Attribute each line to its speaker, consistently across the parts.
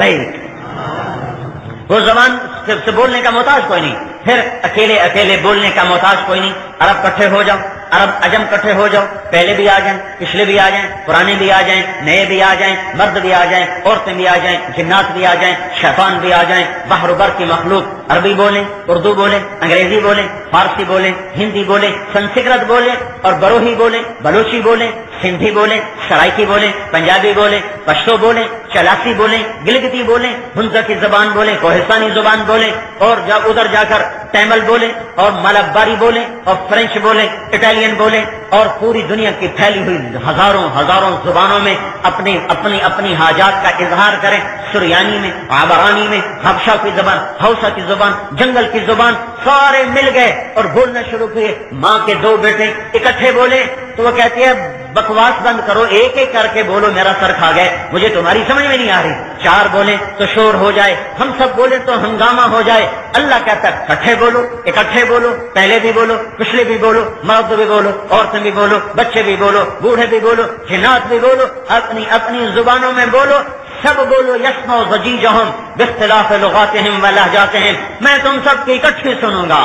Speaker 1: لبیک. وہ زبان سے بولنے کا محتاج کوئی نہیں، پھر اکیلے اکیلے بولنے کا محتاج کوئی نہیں. عرب کٹھے ہو جاؤ، عرب عجم کٹھے ہو جاؤ، پہلے بھی آ جائیں، پچھلے بھی آ جائیں، پرانے بھی آ جائیں، نئے بھی آ جائیں، مرد بھی آ جائیں، عورتیں بھی آ جائیں، جنات بھی آ جائیں، شیطان بھی آ جائیں، بحر و بر کی مخلوق عربی بولیں، اردو بولیں، انگریزی بولیں، فارسی بولیں، ہندی بولیں، سنسکرت بولیں اور بروہی بولیں، بلوچی بولیں، سندھی بولیں، سرائکی بولیں، پنجابی بولیں، پشتو بولیں، چلاسی بولیں، گلگتی بولیں، ہنزا کی زبان بولیں، کوہستانی زبان بولیں، اور ادھر جا کر تیمل بولیں اور ملباری بولیں اور فرینچ بولیں، اٹالین بولیں، اور پوری دنیا کی پھیلی ہوئی ہزاروں زبانوں میں اپنی حاجات کا اظہار کریں. سریانی میں، عبرانی میں، حبشہ کی زبان، حوصہ کی زبان، جنگل کی زبان، سارے مل گئے اور بولنا شروع کیے. ماں کے دو بیٹے اکٹھے بولے تو وہ کہتی ہے بکواس بند کرو، ایک ایک کر کے بولو، میرا سر کھا گئے، مجھے تمہاری سمجھ میں نہیں آ رہی. چار بولیں تو شور ہو جائے، ہم سب بولیں تو ہنگامہ ہو جائے. اللہ کہتا ہے اکٹھے بولو، اکٹھے بولو، پہلے بھی بولو، پچھلے بھی بولو، مرد بھی بولو، عورتیں بھی بولو، بچے بھی بولو، بوڑھے بھی بولو، جنات بھی بولو، اپنی زبانوں میں بولو، سب بولو. یسمع ضجیجہم باختلاف لغاتہم و لہجاتہم. میں تم سب کی اکٹھے سنوں گا،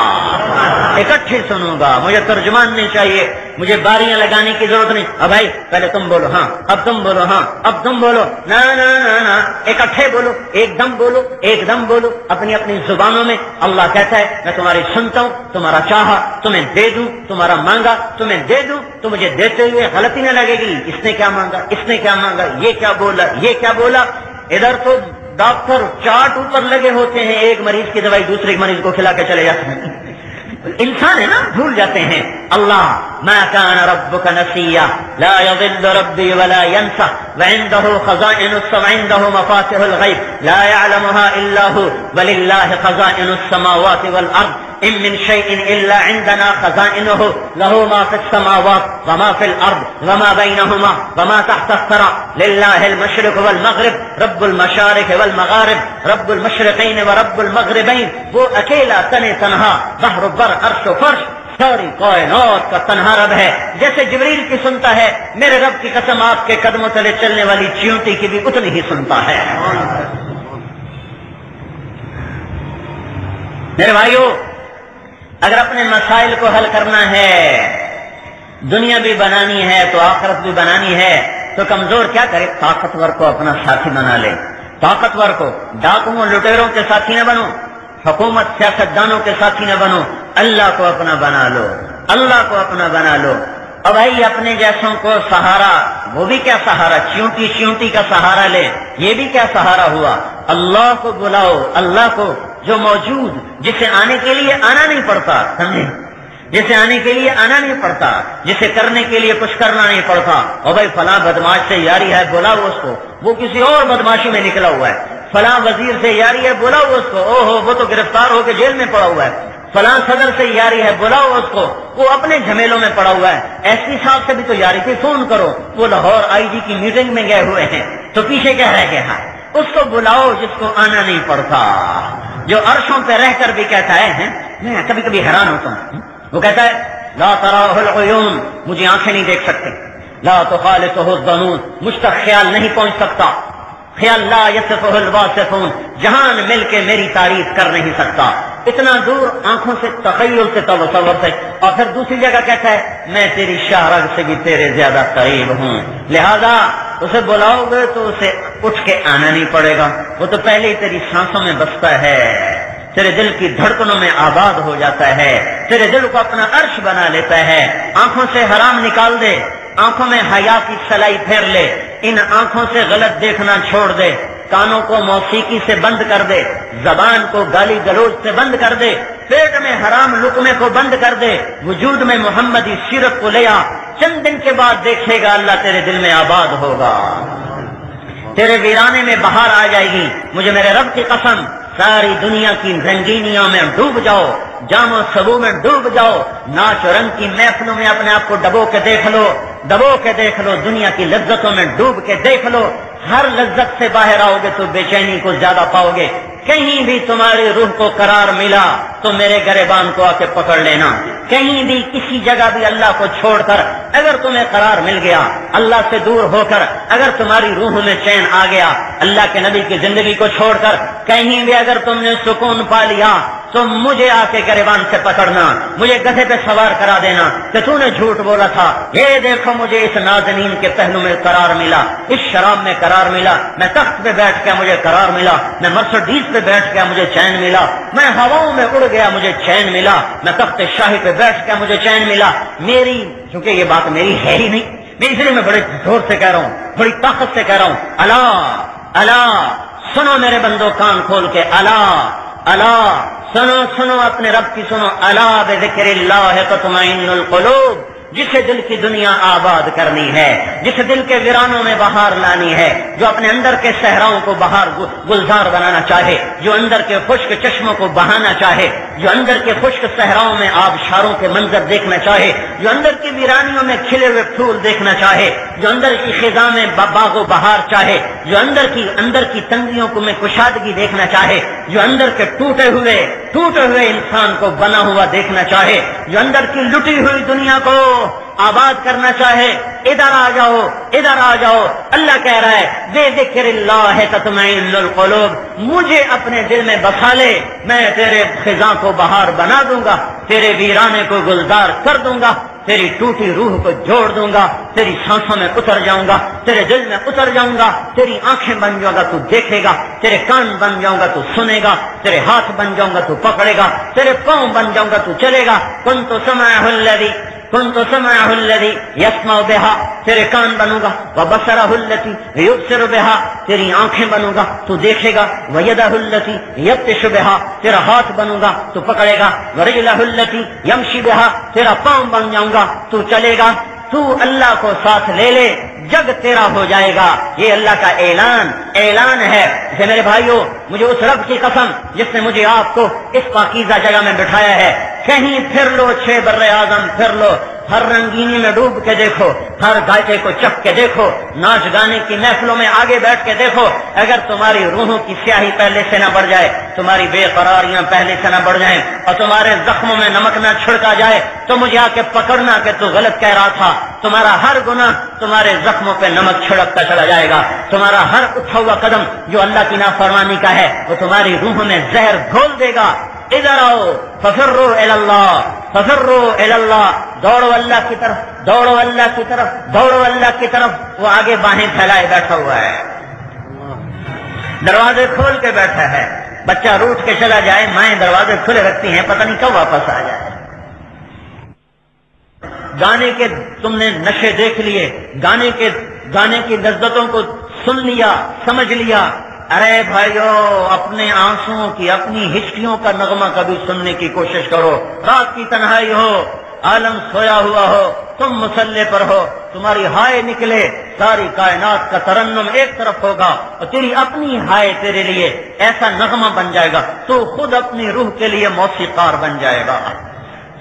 Speaker 1: اکٹھے سنوں گا. مجھے ترجمان نہیں چاہیے، مجھے باریاں لگانے کی ضرورت نہیں. اب بھائی پہلے تم بولو، ہاں اب تم بولو، ہاں اب تم بولو. نا نا نا نا، اکٹھے بولو، ایک دم بولو، ایک دم بولو اپنی زبانوں میں. اللہ کہتا ہے میں تمہاری سنتا ہوں، تمہارا چاہا تمہیں دے دوں، تمہارا مانگا تمہیں دے دوں. تو مجھے دیتے ہوئے غلطی نہ لگے گی، اس نے کیا مانگا، اس نے کیا مانگا، یہ کیا بولا، یہ کیا بولا. ادھر تو ڈاکٹر چارٹ اوپر لگے ہوتے ہیں، ایک مریض کی دوائی دوسرے مریض کو کھلا کے چلے جاتے ہیں. انسان ہے نا، بھول جاتے ہیں. اللہ ما كان ربك نسيا لا يضل ربي ولا ينسى وعنده خزائن السماء عنده مفاتيح الغيب لا يعلمها الا هو ولله خزائن السماوات والارض ان من شيء الا عندنا خزائنه له ما في السماوات وما في الارض وما بينهما وما تحت الثرى لله المشرق والمغرب رب المشارق والمغارب رب المشرقين ورب المغربين. وہ اکیلا تنے تنہا بحر بر عرش و فرش ساری کائنات کا تنہا رب ہے. جیسے جبریل کی سنتا ہے، میرے رب کی قسم آپ کے قدموں تلے چلنے والی چیونٹی کی بھی اتنی ہی سنتا ہے. میرے بھائیو، اگر اپنے مسائل کو حل کرنا ہے، دنیا بھی بنانی ہے تو آخرت بھی بنانی ہے، تو کمزور کیا کرے؟ طاقتور کو اپنا ساتھی بنا لے. طاقتور کو ڈاکوؤں لٹیروں کے ساتھی نہ بنو، حکومت سیاستدانوں کے ساتھی نہ بنو، اللہ کو اپنا بنا لو، اللہ کو اپنا بنا لو. اور بھائی اپنے جیسوں کو سہارا، وہ بھی کیا سہارا، چیونٹی کا سہارا لے، یہ بھی کیا سہارا ہوا. اللہ کو بلاؤ، اللہ کو جو موجود، جسے آنے کے لیے آنا نہیں پڑتا، سمجھے، جسے آنے کے لیے آنا نہیں پڑتا، جسے کرنے کے لیے کچھ کرنا نہیں پڑتا. اور بھائی فلاں بدماش سے یاری ہے، بلاؤ اس کو، وہ کسی اور بدماشی میں نکلا ہوا ہے. فلاں وزیر سے یاری ہے، بلاؤ اس کو، اوہو وہ تو گرفتار ہو کے جیل میں پڑا ہوا ہے. فلاں صدر سے یاری ہے، بلاؤ اس کو، وہ اپنے جھمیلوں میں پڑا ہوا ہے. ایس پی صاحب سے بھی تو یاری تھی، فون کرو، وہ لاہور آئی جی کی میٹنگ میں گئے ہوئے ہیں، تو پیچھے کیا رہ گیا ہے. اس کو بلاؤ جس کو آنا نہیں پڑتا، جو عرشوں پہ رہ کر بھی کہتا ہے. میں کبھی کبھی حیران ہوتا ہوں، وہ کہتا ہے لا تراہ العیون، مجھے آنکھیں نہیں دیکھ سکتے، لا تخالطہ الظنون، مجھ تک خیال نہیں پہنچ سکتا، خیال لا یصفہ الواصفون، جہان مل کے میری تعریف کر نہیں سکتا. اتنا دور آنکھوں سے، تخیل سے، تصور سے. اور پھر دوسری جگہ کہتا ہے میں تیری شاہ رگ سے بھی تیرے زیادہ قریب ہوں، لہذا اسے بلاؤ گے تو اسے اٹھ کے آنا نہیں پڑے گا، وہ تو پہلے ہی تیری سانسوں میں بستا ہے، تیرے دل کی دھڑکنوں میں آباد ہو جاتا ہے، تیرے دل کو اپنا عرش بنا لیتا ہے. آنکھوں سے حرام نکال دے، آنکھوں میں حیا کی سلائی پھیر لے، ان آنکھوں سے غلط دیکھنا چھوڑ دے، کانوں کو موسیقی سے بند کر دے، زبان کو گالی گلوچ سے بند کر دے، پیٹ میں حرام لقمے کو بند کر دے، وجود میں محمدی سیرت کو لے آ. چند دن کے بعد دیکھے گا اللہ تیرے دل میں آباد ہوگا، تیرے ویرانے میں بہار آ جائے گی. مجھے میرے رب کی قسم، ساری دنیا کی رنگینیوں میں ڈوب جاؤ، جام و سبو میں ڈوب جاؤ، ناچ و رنگ کی محفلوں میں اپنے آپ کو ڈبو کے دیکھ لو، دبو کے دیکھ لو، دنیا کی لذتوں میں ڈوب کے دیکھ لو. ہر لذت سے باہر آؤ گے تو بے چینی کو زیادہ پاؤ گے. کہیں بھی تمہاری روح کو قرار ملا تو میرے گریبان کو آ کے پکڑ لینا، کہیں بھی کسی جگہ بھی اللہ کو چھوڑ کر اگر تمہیں قرار مل گیا، اللہ سے دور ہو کر اگر تمہاری روح میں چین آ گیا، اللہ کے نبی کی زندگی کو چھوڑ کر کہیں بھی اگر تم نے سکون پا لیا، تو مجھے آ کے گریبان سے پکڑنا، مجھے گدھے پہ سوار کرا دینا کہ تو نے جھوٹ بولا تھا، یہ دیکھو مجھے اس نازنین کے پہلو میں قرار ملا، اس شراب میں قرار ملا، میں تخت پہ بیٹھ کے مجھے قرار ملا، میں مرسڈیز پہ بیٹھ کے مجھے چین ملا، میں ہواؤں میں اڑ گیا مجھے چین ملا، میں تخت شاہی پہ بیٹھ کے مجھے چین ملا۔ میری چونکہ یہ بات میری ہے ہی نہیں، میں اس لیے میں بڑے زور سے کہہ رہا ہوں، بڑی طاقت سے کہہ رہا ہوں، الا الا سنو میرے بندو کان کھول کے، الا الا سنو سنو اپنے رب کی سنو، الا بذکر اللہ تطمئن القلوب، جسے دل کی دنیا آباد کرنی ہے، جسے دل کے ویرانوں میں بہار لانی ہے، جو اپنے اندر کے صحراؤں کو بہار گلزار بنانا چاہے، جو اندر کے خشک چشموں کو بہانا چاہے، جو اندر کے خشک صحراؤں میں آبشاروں کے منظر دیکھنا چاہے، جو اندر کی ویرانیوں میں کھلے ہوئے پھول دیکھنا چاہے، جو اندر کی خزاں میں باغ و بہار چاہے، جو اندر کی تنگیوں کو میں کشادگی دیکھنا چاہے، جو اندر کے ٹوٹے ہوئے انسان کو بنا ہوا دیکھنا چاہے، جو اندر کی لٹی ہوئی دنیا کو آباد کرنا چاہے، ادھر آ جاؤ، ادھر آ جاؤ۔ اللہ کہہ رہا ہے بے ذکر اللہ تطمئن القلوب، مجھے اپنے دل میں بسا لے، میں تیرے خزاں کو بہار بنا دوں گا، تیرے ویرانے کو گلزار کر دوں گا، تیری ٹوٹی روح کو جوڑ دوں گا، تیری سانسوں میں اتر جاؤں گا، تیرے دل میں اتر جاؤں گا، تیری آنکھیں بن جاؤں گا تو دیکھے گا، تیرے کان بن جاؤں گا تو سنے گا، تیرے ہاتھ بن جاؤں گا تو پکڑے گا، تیرے پاؤں بن جاؤں گا تو چلے گا۔ کنت سمعہ الذی یسمع بہا، تیرے کان بنوں گا، وبصرہ الذی یبصر بہا، تیری آنکھیں بنوں گا تو دیکھے گا، ویدہ الذی یبطش بہا، تیرا ہاتھ بنوں گا تو پکڑے گا، ورجلہ الذی یمشی بہا، تیرا پاؤں بن جاؤں گا تو چلے گا۔ تو اللہ کو ساتھ لے لے، جگ تیرا ہو جائے گا۔ یہ اللہ کا اعلان ہے۔ جیسے میرے بھائیوں، مجھے اس رب کی قسم جس نے مجھے آپ کو اس پاکیزہ جگہ میں بٹھایا ہے، کہیں پھر لو، 6 بر اعظم پھر لو، ہر رنگینی میں ڈوب کے دیکھو، ہر گائے کو چپ کے دیکھو، ناچ گانے کی محفلوں میں آگے بیٹھ کے دیکھو، اگر تمہاری روحوں کی سیاہی پہلے سے نہ بڑھ جائے، تمہاری بے قراریاں پہلے سے نہ بڑھ جائیں، اور تمہارے زخموں میں نمک نہ چھڑکا جائے، تو مجھے آ کے پکڑنا کہ تو غلط کہہ رہا تھا۔ تمہارا ہر گناہ تمہارے زخموں پہ نمک چھڑکتا چلا جائے گا، تمہارا ہر اٹھا ہوا قدم جو اللہ کی نافرمانی کا ہے وہ تمہاری روح میں زہر گھول دے گا۔ ادھر آؤ، ففروا الی اللہ، ففروا الی اللہ، دوڑو اللہ کی طرف، دوڑو اللہ کی طرف، دوڑو اللہ کی طرف۔ وہ آگے باہیں پھیلائے بیٹھا ہوا ہے، دروازے کھول کے بیٹھا ہے، بچہ روٹ کے چلا جائے، مائیں دروازے کھلے رکھتی ہیں، پتہ نہیں کب واپس آ جائے۔ گانے کے تم نے نشے دیکھ لیے، گانے کی لذتوں کو سن لیا، سمجھ لیا، ارے بھائیو، اپنے آنسوؤں کی، اپنی ہچکیوں کا نغمہ کبھی سننے کی کوشش کرو۔ رات کی تنہائی ہو، عالم سویا ہوا ہو، تم مصلے پر ہو، تمہاری ہائے نکلے، ساری کائنات کا ترنم ایک طرف ہوگا، اور تیری اپنی ہائے تیرے لیے ایسا نغمہ بن جائے گا، تو خود اپنی روح کے لیے موسیقار بن جائے گا۔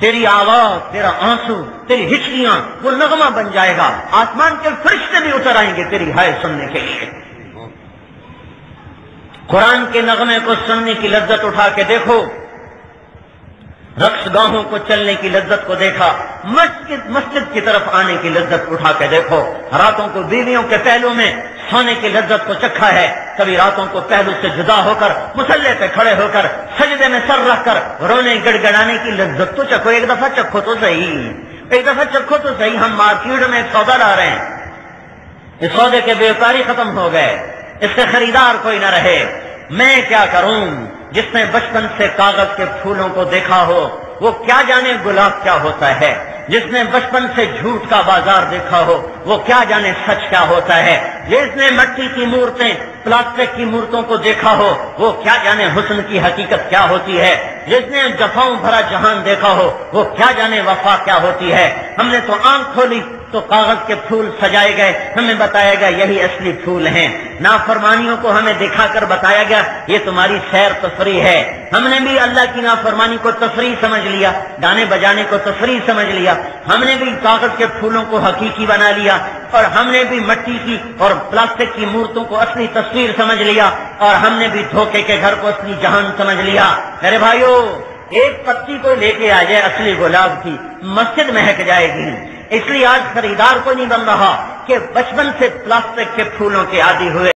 Speaker 1: تیری آواز، تیرا آنسو، تیری ہچکیاں وہ نغمہ بن جائے گا، آسمان کے فرشتے بھی اتر آئیں گے تیری ہائے سننے کے لیے۔ قرآن کے نغمے کو سننے کی لذت اٹھا کے دیکھو، رقص گاہوں کو چلنے کی لذت کو دیکھا، مسجد کی طرف آنے کی لذت اٹھا کے دیکھو، راتوں کو بیویوں کے پہلو میں سونے کی لذت کو چکھا ہے، کبھی راتوں کو پہلو سے جدا ہو کر مصلے پہ کھڑے ہو کر سجدے میں سر رکھ کر رونے گڑ گڑانے کی لذت تو چکھو، ایک دفعہ چکھو تو صحیح، ایک دفعہ چکھو تو صحیح۔ ہم مارکیٹ میں ایک سودا لا رہے ہیں، اس سودے کے بیکاری ختم ہو گئے، اس سے خریدار کوئی نہ رہے، میں کیا کروں؟ جس نے بچپن سے کاغذ کے پھولوں کو دیکھا ہو وہ کیا جانے گلاب کیا ہوتا ہے، جس نے بچپن سے جھوٹ کا بازار دیکھا ہو وہ کیا جانے سچ کیا ہوتا ہے، جس نے مٹی کی مورتیں، پلاسٹک کی مورتوں کو دیکھا ہو وہ کیا جانے حسن کی حقیقت کیا ہوتی ہے، جس نے جفاؤں بھرا جہان دیکھا ہو وہ کیا جانے وفا کیا ہوتی ہے۔ ہم نے تو آنکھ کھولی تو کاغذ کے پھول سجائے گئے، ہمیں بتایا گیا یہی اصلی پھول ہیں، نافرمانیوں کو ہمیں دکھا کر بتایا گیا یہ تمہاری سیر تفریح ہے۔ ہم نے بھی اللہ کی نافرمانی کو تفریح سمجھ لیا، گانے بجانے کو تفریح سمجھ لیا، ہم نے بھی کاغذ کے پھولوں کو حقیقی بنا لیا، اور ہم نے بھی مٹی کی اور پلاسٹک کی مورتوں کو اصلی تصویر سمجھ لیا، اور ہم نے بھی دھوکے کے گھر کو اصلی جہان سمجھ لیا۔ میرے بھائیو، ایک پتی کو لے کے آ جائے اصلی گلاب کی، مسجد مہک جائے گی۔ اس لیے آج خریدار کوئی نہیں بن رہا کہ بچپن سے پلاسٹک کے پھولوں کے عادی ہوئے